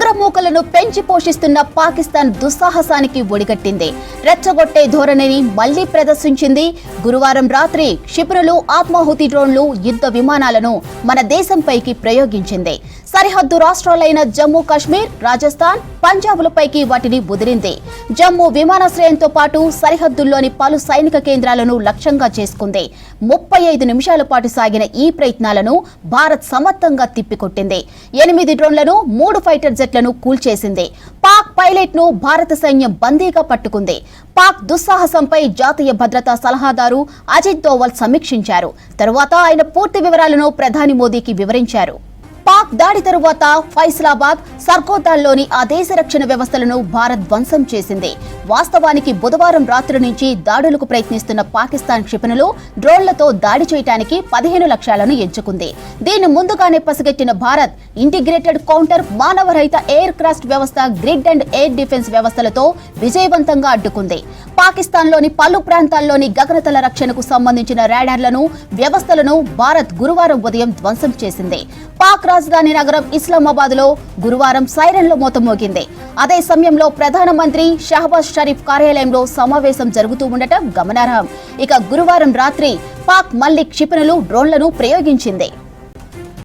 ఉగ్రమూకలను పెంచి పోషిస్తున్న పాకిస్తాన్ దుస్సాహసానికి ఒడిగట్టింది. రెచ్చగొట్టే ధోరణిని మళ్లీ ప్రదర్శించింది. గురువారం రాత్రి క్షిపణులు, ఆత్మాహుతి డ్రోన్లు, యుద్ధ విమానాలను మన దేశంపైకి ప్రయోగించింది. సరిహద్దు రాష్ట్రాలైన జమ్మూ కాశ్మీర్, రాజస్థాన్, పంజాబ్లపైకి వాటిని ముదిరింది. జమ్మూ విమానాశ్రయంతో పాటు సరిహద్దుల్లోని పలు సైనిక కేంద్రాలను లక్ష్యంగా చేసుకుంది. 35 నిమిషాల పాటు సాగిన ఈ ప్రయత్నాలను భారత్ సమర్థంగా తిప్పికొట్టింది. 8 డ్రోన్లను, 3 ఫైటర్ జెట్లను కూల్చేసింది. పాక్ పైలట్ ను భారత సైన్యం బందీగా పట్టుకుంది. పాక్ దుస్సాహసంపై జాతీయ భద్రతా సలహాదారు అజిత్ దోవల్ సమీక్షించారు. తరువాత ఆయన పూర్తి వివరాలను ప్రధాని మోదీకి వివరించారు. పాక్ దాడి తరువాత ఫైసలాబాద్, సర్గోదాల్లోని ఆ దేశ రక్షణ వ్యవస్థలను భారత్ ధ్వంసం చేసింది. వాస్తవానికి బుధవారం రాత్రి నుంచి దాడులకు ప్రయత్నిస్తున్న పాకిస్తాన్ క్షిపణులు, డ్రోన్లతో దాడి చేయడానికి 15 లక్ష్యాలను ఎంచుకుంది. దీన్ని ముందుగానే పసిగట్టిన భారత్ ఇంటిగ్రేటెడ్ కౌంటర్ మానవరహిత ఎయిర్ క్రాఫ్ట్ వ్యవస్థ, గ్రిడ్ అండ్ ఎయిర్ డిఫెన్స్ వ్యవస్థలతో విజయవంతంగా అడ్డుకుంది. పాకిస్తాన్లోని పలు ప్రాంతాల్లోని గగనతల రక్షణకు సంబంధించిన రాడార్లను, వ్యవస్థలను భారత్ గురువారం ఉదయం ధ్వంసం చేసింది. పాక్ రాజధాని నగరం ఇస్లామాబాద్ లో గురువారం సైరన్ల మోత మోగింది. అదే సమయంలో ప్రధానమంత్రి షహబాజ్ షరీఫ్ కార్యాలయంలో సమావేశం జరుగుతూ ఉండటం గమనార్హం. ఇక గురువారం రాత్రి పాక్ మళ్లీ క్షిపణులు, డ్రోన్లను ప్రయోగించింది.